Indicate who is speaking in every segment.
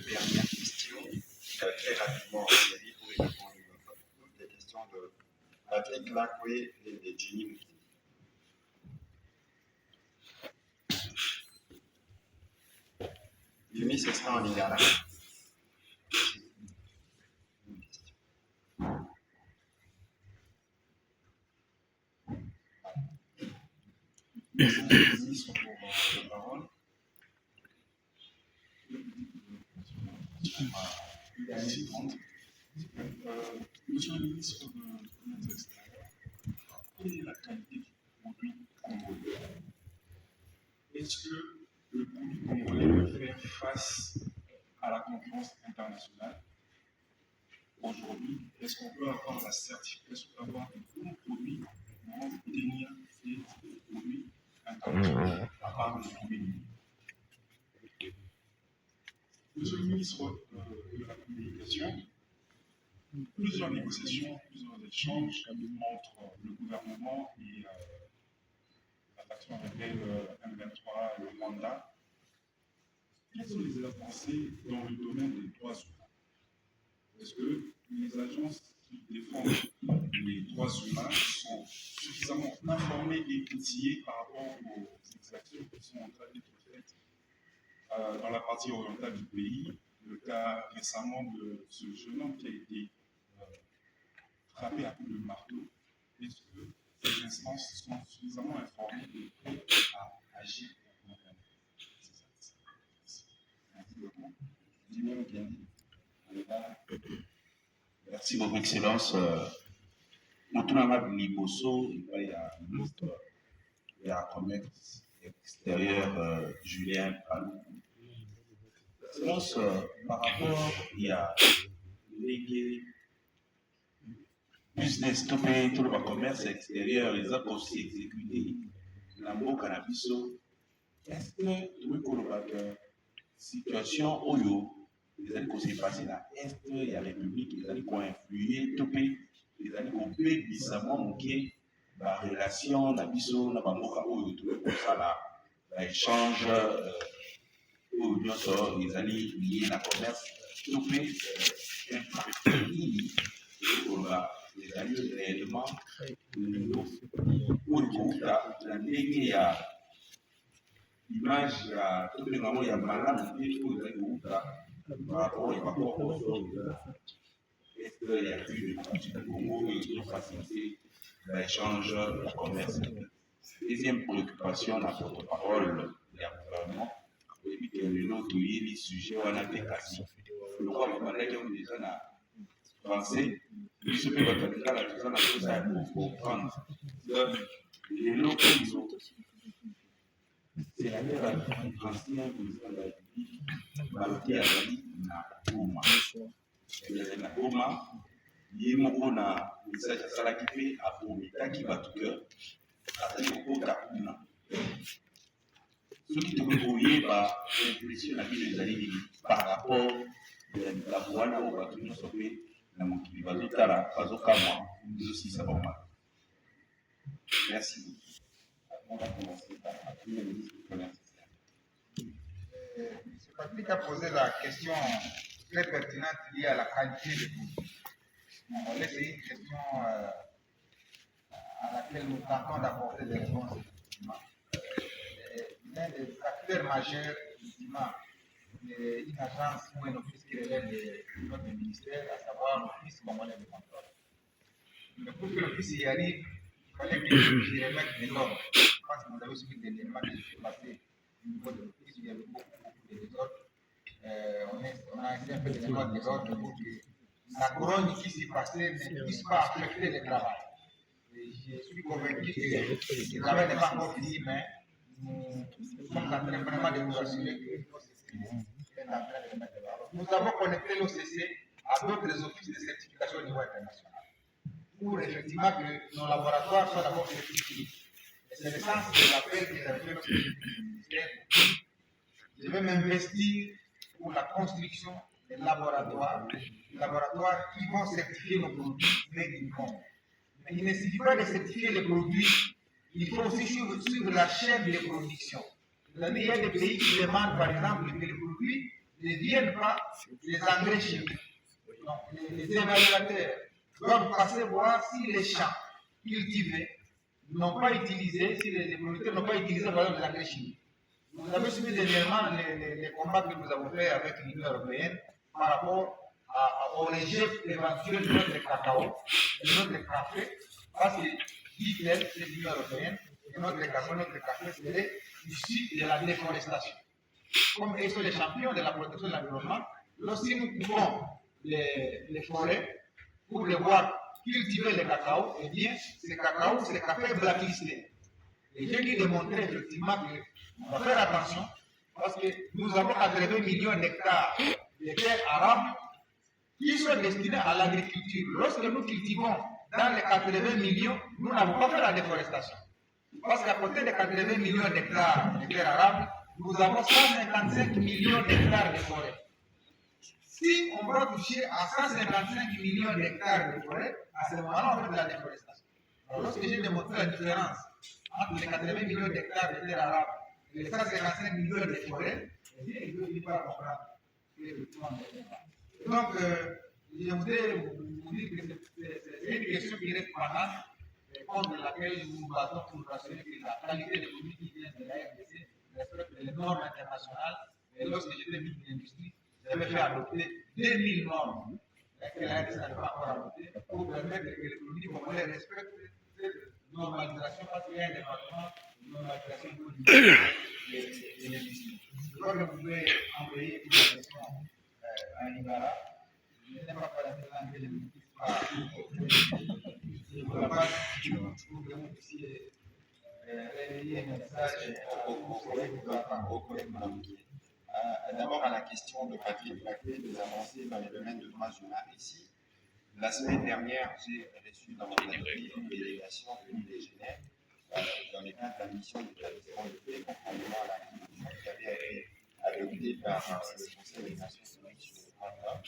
Speaker 1: dernière question, très rapidement, Thierry, pour répondre à toutes les questions de Patrick Lacoué et de Jenny Mouti. Yumi, ce sera en lingala. Monsieur le ministre, pour la parole.
Speaker 2: Monsieur le ministre de commerce extérieur, quelle est la qualité du produit congolais? Est-ce que le produit congolais peut faire face à la concurrence internationale? Aujourd'hui, est-ce qu'on peut avoir la certification d'avoir des bons produits pour obtenir ces produits internationaux à part les produits? Monsieur le ministre de la Communication, plusieurs négociations, plusieurs échanges entre le gouvernement et la faction rebelle M23 et le Rwanda. Quelles sont les avancées dans le domaine des droits humains? Est-ce que les agences qui défendent les droits humains sont suffisamment informées et outillées par rapport aux exactions qui sont en train d'être faites dans la partie orientale du pays? Le cas récemment de ce jeune homme qui a été frappé à coups de marteau. Est-ce que ces instances sont suffisamment informées et prêtes à agir pour condamner ces actes? Merci beaucoup.
Speaker 3: Merci beaucoup, Excellence. Maintenant, Liboso, il y a un ministre de la commerce extérieur, Julien Palou. Excellence, par rapport, il y a les business, tout le commerce extérieur, les actes aussi exécutés, la cannabis. Est-ce que tu veux qu'on ait situation où les années qui s'est passé là, est-ce qu'il y a la République, les années qui ont influé, tout pays, les années qui ont fait bizarrement manquer la relation, la biso, la bamboka, où tout comme ça là, l'échange, où les années liées à la commerce, tout pays, les années réellement, où la ndenge ya image ya tout le monde, il y a malade, par rapport au rapport est-ce qu'il y a plus de partie du Congo qui ont facilité l'échange, le commerce? Deuxième préoccupation, la porte-parole du gouvernement, et puis que le lot du sujet, on a des cas. Le roi, on a déjà dans français, il se peut que la personne a tout ça pour comprendre. Les lots qu'ils ont, c'est la guerre ancienne président de la République, Baloté Azali na Goma. Na Goma, ye moko na message asalaki mpe abomitaki bato ke azali kokota kuna. Soki tokoki koyeba impression na bino ezali nini par rapport ya likambo wana oyo bato nyonso mpe na mokili bazotala bazokamwa ezosisa bango. Merci. On va commencer par le ministre du Commerce.
Speaker 4: M. Patrick a posé la question très pertinente liée à la qualité des produits. C'est une question à laquelle nous tentons d'apporter des réponses. L'un des facteurs majeurs, effectivement, une agence ou un office qui relève de notre ministère, à savoir l'Office congolais de contrôle. Mais pour que l'office y arrive, il fallait que je remette de l'ordre. Je pense que vous avez suivi des éléments qui se sont passés au niveau de l'office, il y avait beaucoup de désordre. On a essayé un peu de remettre de l'ordre pour que la couronne qui s'est passée ne puisse pas affecter le travail. Et je suis convaincu que le travail n'est pas encore fini, mais nous sommes en train vraiment de nous assurer que l'OCC est en train de remettre de l'ordre. Nous avons connecté l'OCC à d'autres offices de certification au niveau international pour effectivement que nos laboratoires soient d'abord certifiés. Et c'est le sens de l'appel que j'avais fait lorsque j'étais au ministère. Je vais m'investir pour la construction des laboratoires qui vont certifier nos produits made in Congo. Mais il ne suffit pas de certifier les produits, il faut aussi suivre la chaîne de production. C'est-à-dire qu'il y a des pays qui demandent, par exemple, que les produits ne viennent pas des engrais chimiques. Donc, les évaluateurs doivent passer voir si les champs cultivés n'ont pas utilisé, si les producteurs n'ont pas utilisé par exemple des engrais chimiques. Vous avez suivi dernièrement les combats que nous avons fait avec l'Union européenne par rapport au rejet éventuel de notre cacao, de notre café, parce que dit-elle, c'est l'Union européenne, et notre café serait issu de la déforestation. Comme ils sont les champions de la protection de l'environnement, lorsque nous coupons les forêts pour les voir cultiver le cacao, eh bien, ce cacao, c'est le café blacklisté. Et j'ai dû démontrer effectivement qu'on va faire attention parce que nous avons 80 millions d'hectares de terres arables qui sont destinés à l'agriculture. Lorsque nous cultivons dans les 80 millions, nous n'avons pas fait la déforestation. Parce qu'à côté des 80 millions d'hectares de terres arables, nous avons 155 millions d'hectares de forêt. Si on va toucher à 155 millions d'hectares de forêt, à ce moment-là, on fait de la déforestation. Alors, lorsque j'ai démontré la différence entre les 80 millions d'hectares de terres arables et les 155 millions de forêts, il ne faut pas comprendre. Donc, je voudrais vous dire que c'est une question qui reste pendante, contre laquelle nous nous battons pour rassurer que la qualité des produits qui viennent de la RDC respecte les normes internationales. Et lorsque j'étais ministre de l'Industrie, j'avais fait adopter 2000 normes que la RDC n'avait pas encore adoptées pour permettre que les produits congolais respectent cette normalisation parce qu'il y a un département de normalisation de l'industrie. Je crois que vous pouvez envoyer une question à Nigara. Je n'ai pas parlé de l'anglais, je ne maîtrise pas. Pour la base, pour que vous puissiez relayer un message
Speaker 1: Au collègue Mamoukié. D'abord à la question de Patrick Laclé des avancées dans les domaines de droits humains ici. La semaine dernière, j'ai reçu dans mon atelier une délégation venue de Genève dans le cadre de la mission d'établissement de paix conformément à la Constitution qui avait été adoptée par le Conseil des Nations Unies sur le droit de l'homme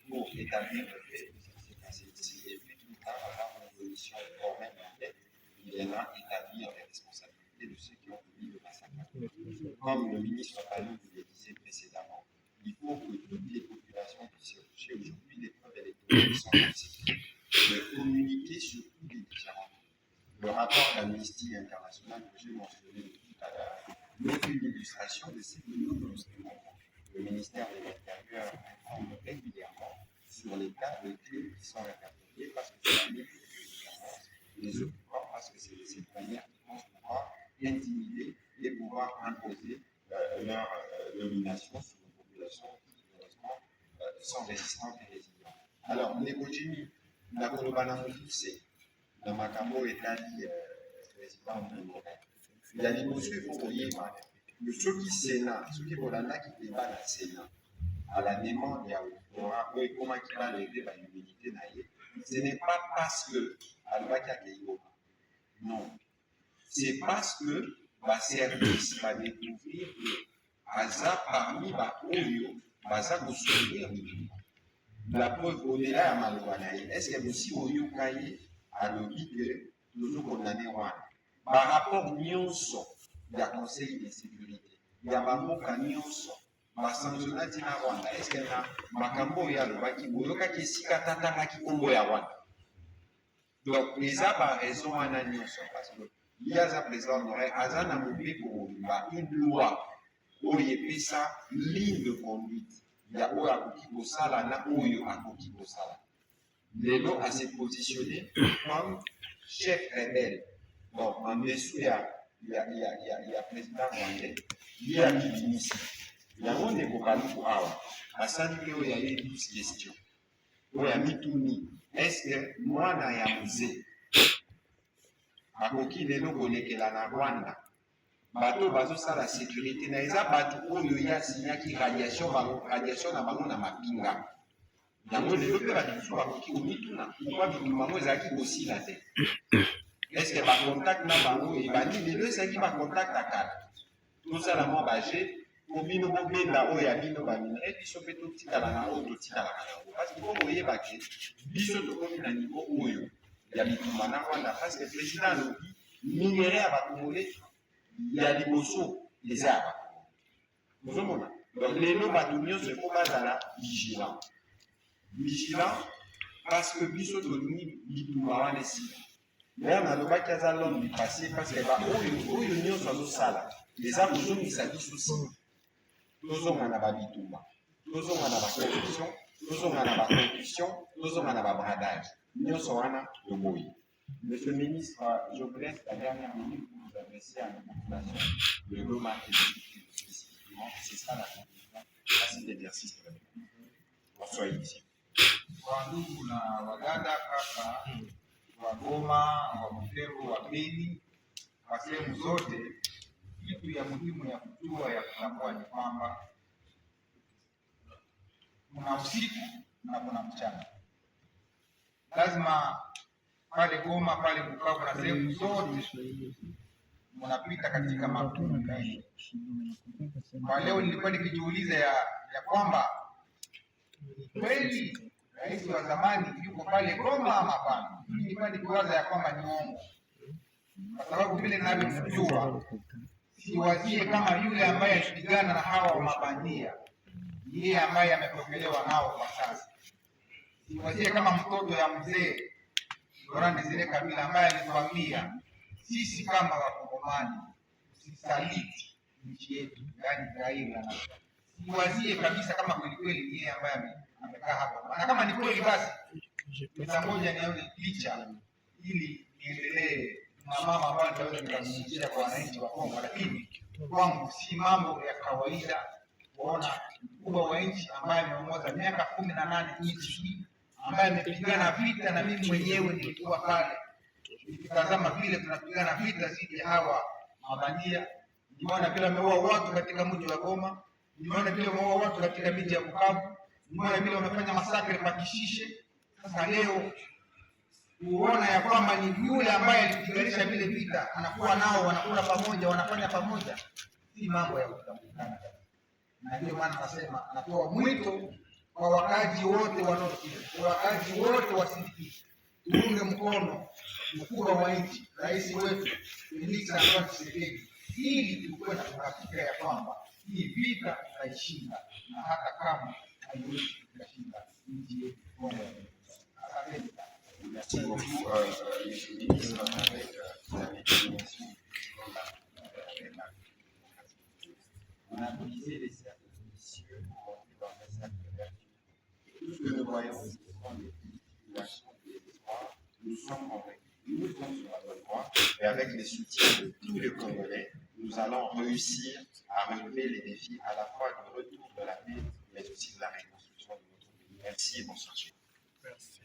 Speaker 1: pour établir le fait de ce qui s'est passé ici. Et puis tout tard, avant une position formelle d'enquête, il viendra établir les responsabilités de ceux qui ont commis le massacre. Comme le ministre Palou le disait précédemment, il faut que toutes les populations puissent toucher aujourd'hui les preuves électorales qui sont nécessaires, de communiquer sur tous les différents. Le rapport d'Amnesty International que j'ai mentionné tout à l'heure n'est qu'une illustration de ce que nous construisons. Le ministère de l'Intérieur informe régulièrement sur les cas de crimes qui sont répertoriés parce que c'est la limite de les occupants, parce que c'est de cette manière qu'ils pensent pouvoir intimider et pouvoir imposer leur domination sur une population qui, heureusement, sont résistantes et résilientes. Alors, les Kojimi, la Kolobanamoussé, dans Makambo et Dali, président de l'Europe, il a dit, monsieur, il faut voyer, que ceux qui Sénat, ceux qui Bolanda qui débattent à Sénat, à la demande, il y a comment il va lever l'humilité, ce n'est pas parce que Albaki a non, c'est parce que le service va découvrir que Aza parmi Oyo, Baza construire la preuve au-delà de Malouanaï. Est-ce que aussi Oyo Kaye a le dit que nous condamnés par rapport nyonso du Conseil de sécurité, il y a Mamoka nyonso, Basanzona Tina Rwanda, est-ce qu'il y a Makambo ya Lobaki, Oyoka Kesika Tataka Kikombo ya Rwanda. Donc, les a par raison à nyonso, parce que il y a un président d'oreille, Azana Moubé pour une loi, où il y a ça, ligne de conduite. Il y a où à Kokibosala, là où il y a Kokibosala. Lélo a s'est positionné comme chef rebelle. Donc, en dessous, il y a président rwandais, il y a Kibinisi. Il y a un découpage pour Awa. À Sanké, il y a eu 12 questions. Il y a Mitouni. Est-ce que moi, na Yamouze, akoki lelo kolekela na Rwanda bato bazosala sécurité na eza bato oyo ya signaki radiation na bango na mapinga yango lelo mpe bato mosusu bakoki komituna pourkoi bitu bango ezalaki kosila te est ce que bacontact na bango ebandi lelo ezalaki bacontact ya kala tosala mwa baje po bino bobenda oyo ya bino baminere biso mpe totikala na oyo totikalaka yango parce que mpo boyeba ke biso tokomi na niveau oyo ya bitumba na Rwanda parce que le président alobi minere ya bakongole ya liboso eza ya bakongole ozomona Donc, les noms batunions se font bazala vigilant. Vigilant parce que biso toni bitumawa nesi. Même à l'obak yaza l'homme du passé parce que oyo nyonso azosala eza kozongisa biso nsima. Tozonga na babituma, tozonga na bacorruption, tozonga na baconcussion, tozonga na babradage. Nyonso wana toboyi. Monsieur le ministre, je vous laisse la dernière minute pour vous adresser à nos populations de Goma et spécifiquement. C'est ça la conclusion à cet exercice de la vie. Bonsoir ici.
Speaker 4: Kwa ndugu na wadada kaka wa Goma, wa Butembo, wa Beni, kwa sehemu zote, kitu ya muhimu ya kujua ya kutambua ni kwamba kuna usiku na kuna mchana. Lazima pale Goma, pale Bukavu na sehemu zote mnapita katika makundi mengi. Kwa leo nilikuwa nikijiuliza ya kwamba kweli rais wa zamani yuko pale Goma ama hapana? Nilikuwa nikiwaza ya kwamba ni uongo, kwa sababu vile ninavyomjua siwazie kama yule ambaye alipigana na hawa mabandia, yeye ambaye amepokelewa nao kwa sasa. Siwazie kama mtoto ya mzee Laurent Desire Kabila ambaye alituambia sisi kama Wakongomani usisaliti nchi yetu, yaani Raila. Siwazie kabisa kama kweli kweli yeye ambaye amekaa hapa, na kama ni kweli basi nitangoja nione picha ili niendelee na mama ambayo nitaweza nikamshia kwa wananchi wa Kongo. Lakini kwangu si mambo ya kawaida kuona mkubwa wa nchi ambaye ameongoza miaka 18 nchi hii, ambaye amepigana vita, na mimi mwenyewe nilikuwa pale nikitazama vile tunapigana vita dhidi ya hawa mabandia. Nimeona vile wameua watu katika mji wa Goma, nimeona vile wameua watu katika miji ya Bukavu, nimeona vile wamefanya masakre Pakishishe. Sasa leo kuona ya kwamba ni yule ambaye alipiganisha vile vita anakuwa nao wanakula pamoja, wanafanya pamoja, si mambo ya kutambulikana. Na ndio maana nasema natoa mwito kwa wakazi wote wanaosikia, wakazi wote wasindikize, tuunge mkono mkubwa wa nchi, rais wetu Felix Antoine Tshisekedi, ili tukuwe na uhakika ya kwamba hii vita tutaishinda, na hata kama haiwezi kushinda nchi yetu Kongo. Asante.
Speaker 1: Merci beaucoup, Monsieur le ministre, avec la détermination. On a brisé les cercles vicieux pour entrer dans un cercle vertueux. Tout ce que nous voyons, ce sont des populations et des espoirs. Nous sommes convaincus, nous sommes sur la bonne voie, et avec le soutien de tous les Congolais, nous allons réussir à relever les défis à la fois du retour de la paix, mais aussi de la reconstruction de notre pays. Merci et bonsoir. Merci.